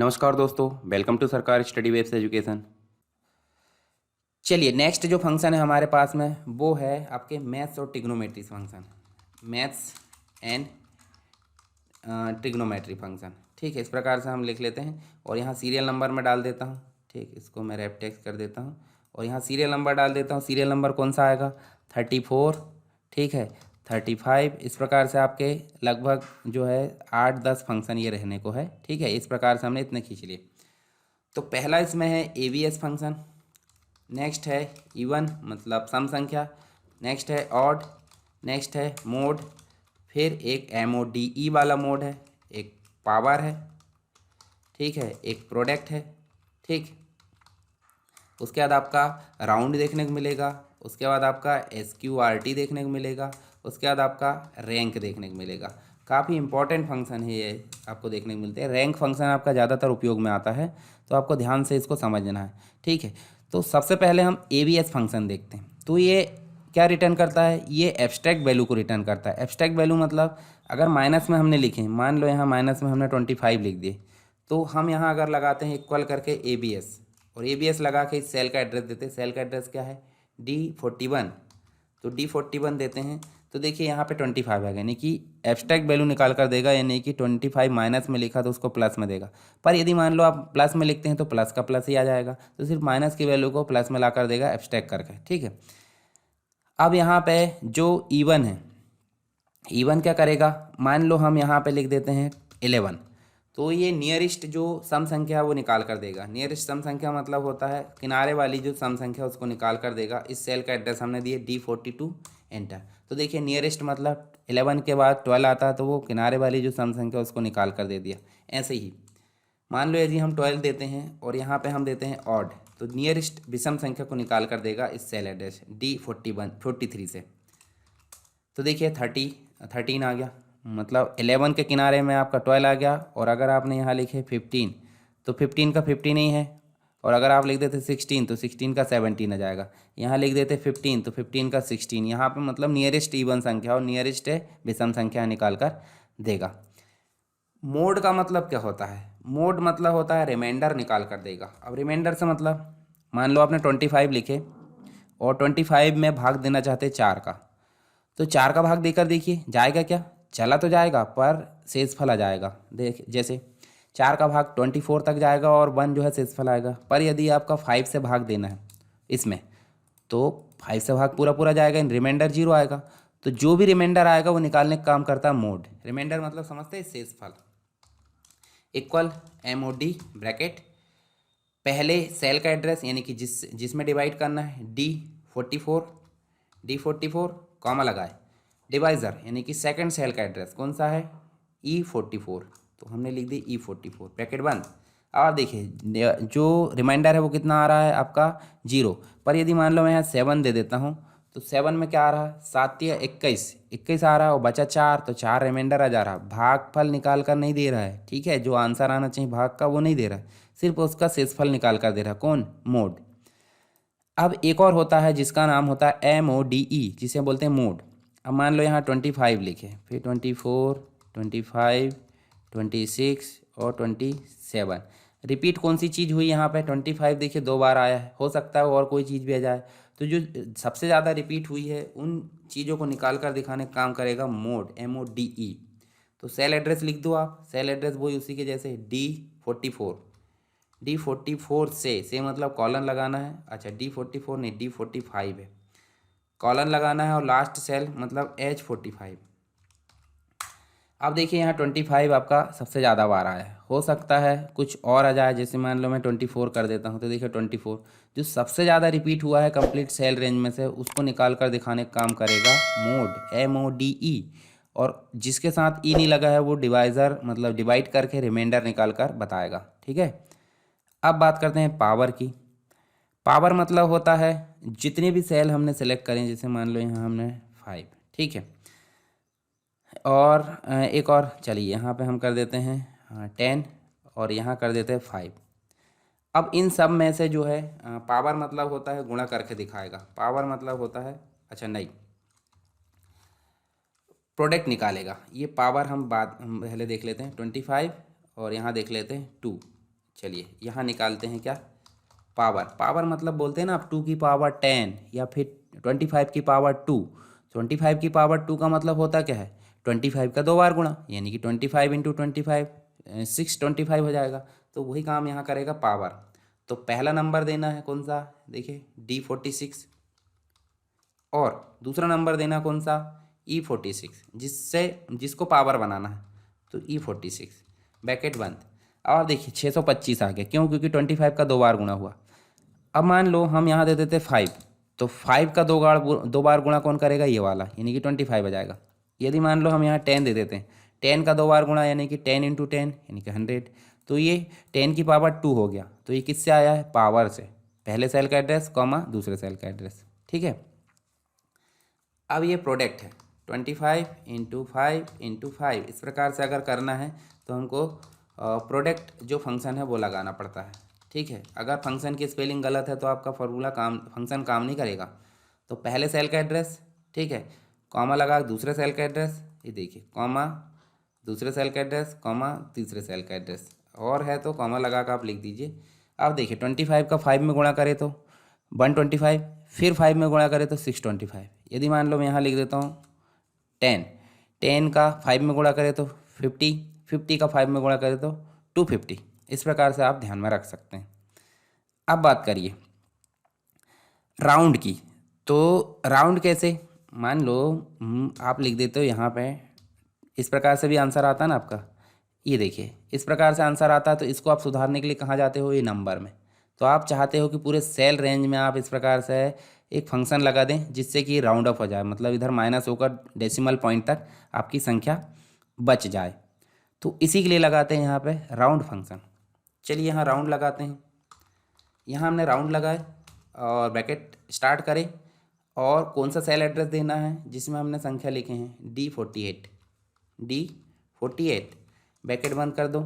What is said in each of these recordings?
नमस्कार दोस्तों, welcome to सरकार स्टडी वेब्स एजुकेशन। चलिए, नेक्स्ट जो फंक्शन है हमारे पास में वो है आपके मैथ्स और trigonometry function. Maths and trigonometry function. ठीक है, इस प्रकार से हम लिख लेते हैं और यहाँ सीरियल नंबर में डाल देता हूँ। ठीक, इसको मैं रेप टेक्स्ट कर देता हूँ और यहाँ सीरियल नंबर डाल देता हूँ। सीरियल नंबर कौन सा आएगा? 34। ठीक है, 35। इस प्रकार से आपके लगभग जो है 8-10 फंक्शन ये रहने को है। ठीक है, इस प्रकार से हमने इतने खींच लिए। तो पहला इसमें है एवीएस फंक्शन, नेक्स्ट है इवन मतलब सम संख्या, नेक्स्ट है ऑड, नेक्स्ट है मोड, फिर एक MODE वाला मोड है, एक पावर है, ठीक है, एक प्रोडक्ट है। ठीक, उसके बाद आपका राउंड देखने को मिलेगा, उसके बाद आपका SQRT देखने को मिलेगा, उसके बाद आपका रैंक देखने को मिलेगा। काफ़ी इंपॉर्टेंट फंक्शन है ये, आपको देखने को मिलते हैं। रैंक फंक्शन आपका ज़्यादातर उपयोग में आता है, तो आपको ध्यान से इसको समझना है। ठीक है, तो सबसे पहले हम AVS फंक्शन देखते हैं। तो ये क्या रिटर्न करता है? ये एब्स्ट्रैक्ट वैल्यू को रिटर्न करता है। एब्स्ट्रैक्ट वैल्यू मतलब अगर माइनस में हमने लिखे, मान लो यहाँ माइनस में हमने 25 लिख दिए, तो हम यहाँ अगर लगाते हैं इक्वल करके ABS और ABS लगा के इस सेल का एड्रेस देते हैं। सेल का एड्रेस क्या है? D41। तो D41 देते हैं तो देखिए यहाँ पे 25 आ गया, यानी कि एब्स्ट्रैक्ट वैल्यू निकाल कर देगा, यानी कि 25 माइनस में लिखा तो उसको प्लस में देगा। पर यदि मान लो आप प्लस में लिखते हैं तो प्लस का प्लस ही आ जाएगा, तो सिर्फ माइनस की वैल्यू को प्लस में ला कर देगा एब्स्ट्रैक्ट करके। ठीक है, अब यहाँ पे जो इवन है, इवन क्या करेगा? मान लो हम यहाँ पे लिख देते हैं 11, तो ये नियरेस्ट जो सम संख्या है वो निकाल कर देगा। नियरेस्ट सम संख्या मतलब होता है किनारे वाली जो सम संख्या उसको निकाल कर देगा। इस सेल का एड्रेस हमने दिए D42, एंटर। तो देखिए नियरेस्ट मतलब 11 के बाद 12 आता है, तो वो किनारे वाली जो सम संख्या उसको निकाल कर दे दिया। ऐसे ही मान लो यदि हम 12 देते हैं और यहाँ पे हम देते हैं ऑड, तो नियरेस्ट विषम संख्या को निकाल कर देगा इस सेल एड्रेस D43 से। तो देखिए 13 आ गया, मतलब 11 के किनारे में आपका 12 आ गया। और अगर आपने यहाँ लिखे 15, तो 15 का 15 ही है। और अगर आप लिख देते 16 तो 16 का 17 आ जाएगा। यहाँ लिख देते 15 तो 15 का 16। यहाँ पे मतलब नियरेस्ट इवन संख्या और नियरेस्ट विषम संख्या निकाल कर देगा। मोड का मतलब क्या होता है? मोड मतलब होता है रिमाइंडर निकाल कर देगा। अब रिमाइंडर से मतलब मान लो आपने 25 लिखे और 25 में भाग देना चाहते 4 का, तो 4 का भाग देकर देखिए जाएगा क्या? चला तो जाएगा पर शेषफल आ जाएगा। देख, जैसे 4 का भाग 24 तक जाएगा और 1 जो है शेषफल आएगा। पर यदि आपका 5 से भाग देना है इसमें, तो 5 से भाग पूरा पूरा जाएगा, रिमाइंडर 0 आएगा। तो जो भी रिमाइंडर आएगा वो निकालने का काम करता है मोड। रिमाइंडर मतलब समझते हैं शेषफल, इक्वल MOD ब्रैकेट, पहले सेल का एड्रेस यानी कि जिसमें डिवाइड करना है D44 कॉमा लगाए, डिवाइज़र यानी कि सेकंड सेल का एड्रेस कौन सा है? E44, तो हमने लिख दी E44 ब्रैकेट बंद। अब देखिए जो रिमाइंडर है वो कितना आ रहा है आपका 0। पर यदि मान लो मैं यहाँ 7 दे देता हूँ, तो 7 में क्या आ रहा है? 7 या 21 आ रहा है और बचा 4, तो 4 रिमाइंडर आ जा रहा है। भागफल निकाल कर नहीं दे रहा है। ठीक है, जो आंसर आना चाहिए भाग का वो नहीं दे रहा है, सिर्फ उसका शेषफल निकाल कर दे रहा है। कौन? मोड। अब एक और होता है जिसका नाम होता है MODE, जिसे बोलते हैं मोड। अब मान लो यहाँ 25 लिखे, फिर 24, 25, 26 और 27। रिपीट कौन सी चीज़ हुई यहाँ पे? 25 देखिए 2 बार आया है, हो सकता है और कोई चीज़ भी आ जाए। तो जो सबसे ज़्यादा रिपीट हुई है उन चीज़ों को निकाल कर दिखाने का काम करेगा मोड, MODE। तो सेल एड्रेस लिख दो आप, सेल एड्रेस वही उसी के जैसे D44 से मतलब कॉलन लगाना है। अच्छा, D44 नहीं, D45 है, कॉलन लगाना है और लास्ट सेल मतलब H45। अब देखिए यहाँ 25 आपका सबसे ज़्यादा बार आया है, हो सकता है कुछ और आ जाए। जैसे मान लो मैं 24 कर देता हूँ, तो देखिए 24 जो सबसे ज़्यादा रिपीट हुआ है कंप्लीट सेल रेंज में से, उसको निकाल कर दिखाने का काम करेगा मोड, MODE। और जिसके साथ ई नहीं लगा है वो डिवाइज़र मतलब डिवाइड करके रिमाइंडर निकाल कर बताएगा। ठीक है, अब बात करते हैं पावर की। पावर मतलब होता है जितने भी सेल हमने सेलेक्ट करें, जैसे मान लो यहाँ हमने 5, ठीक है, और एक और चलिए यहाँ पे हम कर देते हैं 10 और यहाँ कर देते हैं 5। अब इन सब में से जो है पावर मतलब होता है गुणा करके दिखाएगा। पावर मतलब होता है, अच्छा नहीं, प्रोडक्ट निकालेगा। ये पावर हम पहले देख लेते हैं 25 और यहाँ देख लेते हैं 2। चलिए यहाँ निकालते हैं क्या, पावर। पावर मतलब बोलते हैं ना आप 2 की पावर 10 या फिर 25 की पावर 2। 25 की पावर 2 का मतलब होता क्या है, 25 का 2 बार गुणा, यानी कि 25 इंटू 25 625 हो जाएगा। तो वही काम यहाँ करेगा पावर। तो पहला नंबर देना है कौन सा, देखिए D46, और दूसरा नंबर देना कौन सा, E46, जिसको पावर बनाना है, तो E46 ब्रैकेट बंद। अब आप देखिए 625 आ गया, क्यों, क्योंकि 25 का 2 बार गुणा हुआ। अब मान लो हम यहाँ दे देते 5, तो 5 का 2 बार गुणा कौन करेगा, ये वाला, यानी कि 25 आ जाएगा। यदि मान लो हम यहाँ 10 दे देते हैं, 10 का 2 बार गुणा यानी कि 10 इंटू 10 यानी कि 100, तो ये 10 की पावर 2 हो गया। तो ये किससे आया है, पावर से, पहले सेल का एड्रेस कॉमा दूसरे सेल का एड्रेस, ठीक है। अब ये प्रोडक्ट है 25 इंटू 5 इंटू 5, इस प्रकार से अगर करना है तो हमको प्रोडक्ट जो फंक्शन है वो लगाना पड़ता है, ठीक है। अगर फंक्शन की स्पेलिंग गलत है तो आपका फंक्शन काम नहीं करेगा। तो पहले सेल का एड्रेस, ठीक है, कॉमा लगा दूसरे सेल का एड्रेस, ये देखिए कॉमा दूसरे सेल का एड्रेस कॉमा तीसरे सेल का एड्रेस, और है तो कॉमा लगा कर आप लिख दीजिए। अब देखिए 25 का 5 में गुणा करें तो 125, फिर 5 में गुणा करें तो 625। यदि मान लो मैं यहाँ लिख देता हूँ 10, 10 का 5 में गुणा करें तो 50, 50 का 5 में गुणा करें तो 250। इस प्रकार से आप ध्यान में रख सकते हैं। अब बात करिए राउंड की। तो राउंड कैसे, मान लो आप लिख देते हो यहाँ पे, इस प्रकार से भी आंसर आता है ना आपका, ये देखिए इस प्रकार से आंसर आता है। तो इसको आप सुधारने के लिए कहाँ जाते हो, ये नंबर में। तो आप चाहते हो कि पूरे सेल रेंज में आप इस प्रकार से एक फंक्शन लगा दें जिससे कि राउंड ऑफ हो जाए, मतलब इधर माइनस होकर डेसिमल पॉइंट तक आपकी संख्या बच जाए। तो इसी के लिए लगाते हैं यहाँ पे राउंड फंक्शन। चलिए यहाँ राउंड लगाते हैं। यहाँ हमने राउंड लगाए और ब्रैकेट स्टार्ट करें, और कौन सा सेल एड्रेस देना है जिसमें हमने संख्या लिखे हैं, D48, D48 ब्रैकेट बंद कर दो।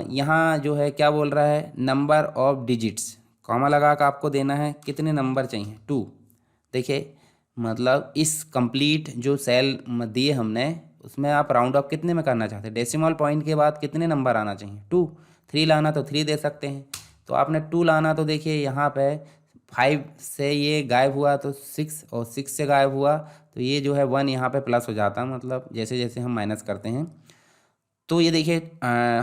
यहाँ जो है क्या बोल रहा है, नंबर ऑफ डिजिट्स, कॉमा लगा कर आपको देना है कितने नंबर चाहिए, 2। देखिए मतलब इस कंप्लीट जो सेल दिए हमने उसमें आप राउंड ऑफ कितने में करना चाहते हैं, डेसिमल पॉइंट के बाद कितने नंबर आना चाहिए, 2। 3 लाना तो 3 दे सकते हैं, तो आपने 2 लाना, तो देखिए यहाँ पे 5 से ये गायब हुआ तो 6, और 6 से गायब हुआ तो ये जो है 1 यहाँ पे प्लस हो जाता, मतलब जैसे जैसे हम माइनस करते हैं। तो ये देखिए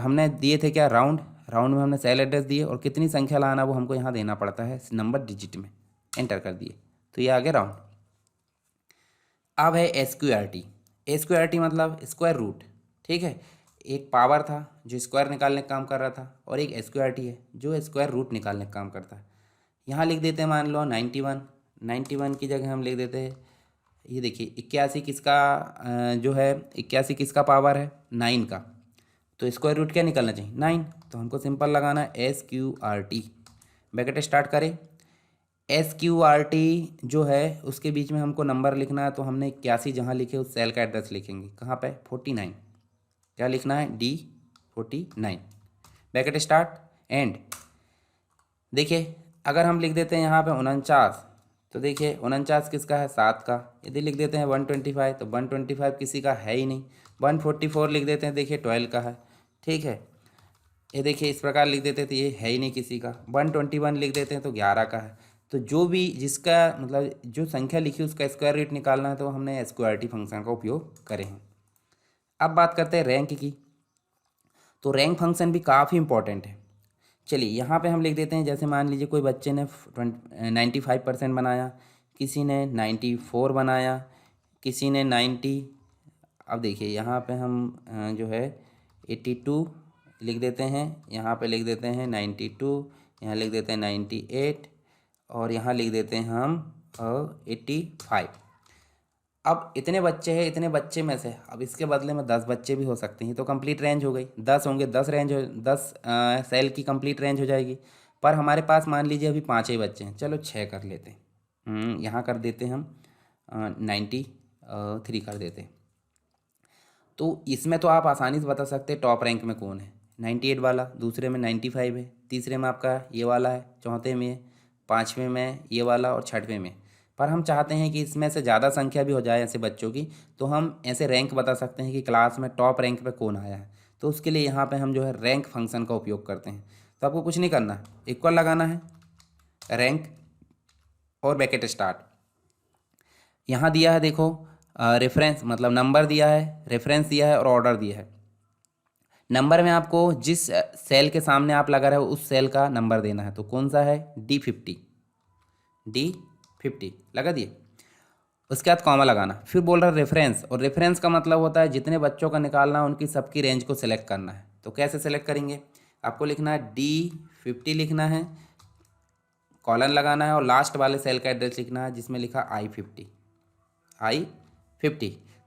हमने दिए थे क्या, राउंड, राउंड में हमने सेल एड्रेस दिए और कितनी संख्या लाना वो हमको यहाँ देना पड़ता है नंबर डिजिट में, एंटर कर दिए, तो ये आ गया राउंड। अब है SQRT। SQRT मतलब स्क्वायर रूट, ठीक है। एक पावर था जो स्क्वायर निकालने का काम कर रहा था, और एक SQRT है जो स्क्वायर रूट निकालने का काम करता है। यहाँ लिख देते हैं मान लो 91, 91 की जगह हम लिख देते हैं, ये देखिए 81 किसका जो है 81 किसका पावर है, 9 का। तो स्क्वायर रूट क्या निकलना चाहिए, 9। तो हमको सिंपल लगाना है SQRT, ब्रैकेट स्टार्ट करें। SQRT जो है उसके बीच में हमको नंबर लिखना है, तो हमने 81 जहाँ लिखे उस सेल का एड्रेस लिखेंगे, कहाँ पे, 49। क्या लिखना है, D49, ब्रैकेट स्टार्ट एंड। देखिए अगर हम लिख देते हैं यहाँ पे 49, तो देखिए 49 किसका है, 7 का। यदि लिख देते हैं 125, तो 125 किसी का है ही नहीं। 144 लिख देते हैं, देखिए 12 का है, ठीक है। ये देखिए इस प्रकार लिख देते हैं तो ये है ही नहीं किसी का। 121 लिख देते हैं तो 11 का है। तो जो भी जिसका मतलब जो संख्या लिखी उसका स्क्वायर रूट निकालना है, तो हमने SQRT फंक्शन का उपयोग करे हैं। अब बात करते हैं रैंक की। तो रैंक फंक्शन भी काफ़ी इंपॉर्टेंट है। चलिए यहाँ पे हम लिख देते हैं, जैसे मान लीजिए कोई बच्चे ने 95% बनाया, किसी ने 94 बनाया, किसी ने 90। अब देखिए यहाँ पे हम जो है 82 लिख देते हैं, यहाँ पे लिख देते हैं 92, यहाँ लिख देते हैं 98, और यहाँ लिख देते हैं हम 85। अब इतने बच्चे हैं, इतने बच्चे में से अब इसके बदले में 10 बच्चे भी हो सकते हैं, तो कंप्लीट रेंज हो गई। 10 होंगे, 10 सेल की कंप्लीट रेंज हो जाएगी। पर हमारे पास मान लीजिए अभी 5 ही बच्चे हैं, चलो 6 कर लेते हैं। यहाँ कर देते हैं हम 93 कर देते हैं। तो इसमें तो आप आसानी से बता सकते हैं टॉप रैंक में कौन है, 98 वाला, दूसरे में 95 है, तीसरे में आपका ये वाला है, चौथे में, पाँचवें में ये वाला, और छठवें में। पर हम चाहते हैं कि इसमें से ज़्यादा संख्या भी हो जाए ऐसे बच्चों की, तो हम ऐसे रैंक बता सकते हैं कि क्लास में टॉप रैंक पे कौन आया है। तो उसके लिए यहाँ पे हम जो है रैंक फंक्शन का उपयोग करते हैं। तो आपको कुछ नहीं करना है, इक्वल लगाना है रैंक और ब्रैकेट स्टार्ट। यहाँ दिया है देखो रेफरेंस मतलब नंबर दिया है, रेफरेंस दिया है और ऑर्डर दिया है। नंबर में आपको जिस सेल के सामने आप लगा रहे हो उस सेल का नंबर देना है। तो कौन सा है? D50, D50 लगा दिए। उसके बाद कॉमा लगाना, फिर बोल रहा है रेफरेंस, और रेफरेंस का मतलब होता है जितने बच्चों का निकालना है उनकी सबकी रेंज को सिलेक्ट करना है। तो कैसे सिलेक्ट करेंगे? आपको लिखना है D50 लिखना है, कॉलन लगाना है और लास्ट वाले सेल का एड्रेस लिखना है जिसमें लिखा I50।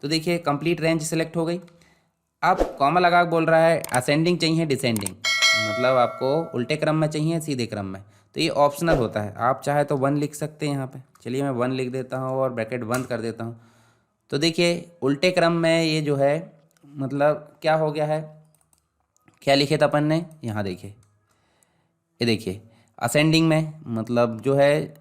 तो देखिए कंप्लीट रेंज सिलेक्ट हो गई। अब कॉमा लगा के बोल रहा है असेंडिंग चाहिए डिसेंडिंग, मतलब आपको उल्टे क्रम में चाहिए सीधे क्रम में। तो ये ऑप्शनल होता है, आप चाहे तो 1 लिख सकते हैं यहाँ पे। चलिए मैं 1 लिख देता हूँ और ब्रैकेट बंद कर देता हूँ। तो देखिए उल्टे क्रम में ये जो है मतलब क्या हो गया है, क्या लिखे थे अपन ने, यहाँ देखिए, ये देखिए असेंडिंग में मतलब जो है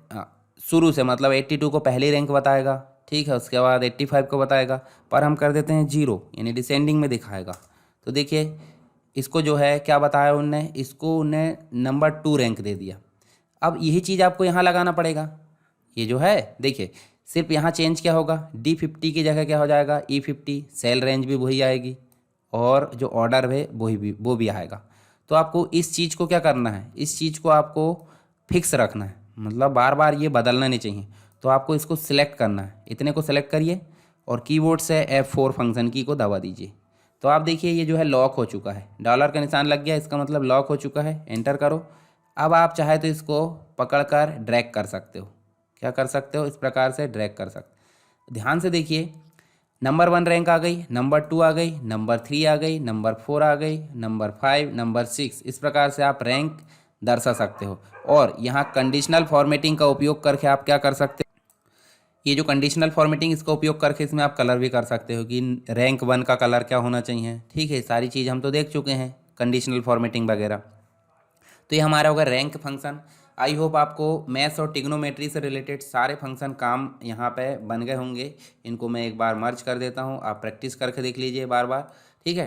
शुरू से मतलब 82 को पहली रैंक बताएगा, ठीक है, उसके बाद 85 को बताएगा, पर हम कर देते हैं 0 यानी डिसेंडिंग में दिखाएगा। तो देखिए इसको जो है क्या बताया उनने, इसको उन्हें नंबर 2 रैंक दे दिया। अब यही चीज़ आपको यहाँ लगाना पड़ेगा। ये जो है देखिए सिर्फ यहाँ चेंज क्या होगा, D50 की जगह क्या हो जाएगा E50, सेल रेंज भी वही आएगी और जो ऑर्डर है वो भी आएगा। तो आपको इस चीज़ को क्या करना है, इस चीज़ को आपको फिक्स रखना है, मतलब बार बार ये बदलना नहीं चाहिए। तो आपको इसको सिलेक्ट करना है, इतने को सिलेक्ट करिए और कीबोर्ड से F4 फंक्शन की को दबा दीजिए। तो आप देखिए ये जो है लॉक हो चुका है, डॉलर का निशान लग गया, इसका मतलब लॉक हो चुका है। एंटर करो। अब आप चाहे तो इसको पकड़कर ड्रैग कर सकते हो, क्या कर सकते हो, इस प्रकार से ड्रैग कर सकते हो। ध्यान से देखिए नंबर 1 रैंक आ गई, नंबर 2 आ गई, नंबर 3 आ गई, नंबर 4 आ गई, नंबर 5, नंबर 6, इस प्रकार से आप रैंक दर्शा सकते हो। और यहाँ कंडीशनल फॉर्मेटिंग का उपयोग करके आप क्या कर सकते हो, ये जो कंडीशनल फॉर्मेटिंग इसका उपयोग करके इसमें आप कलर भी कर सकते हो कि रैंक 1 का कलर क्या होना चाहिए, ठीक है। सारी चीज़ हम तो देख चुके हैं कंडीशनल फॉर्मेटिंग वगैरह। तो ये हमारा होगा रैंक फंक्शन। आई होप आपको मैथ्स और टिग्नोमेट्री से रिलेटेड सारे फंक्शन काम यहाँ पे बन गए होंगे। इनको मैं एक बार मर्ज कर देता हूँ, आप प्रैक्टिस करके देख लीजिए बार बार, ठीक है।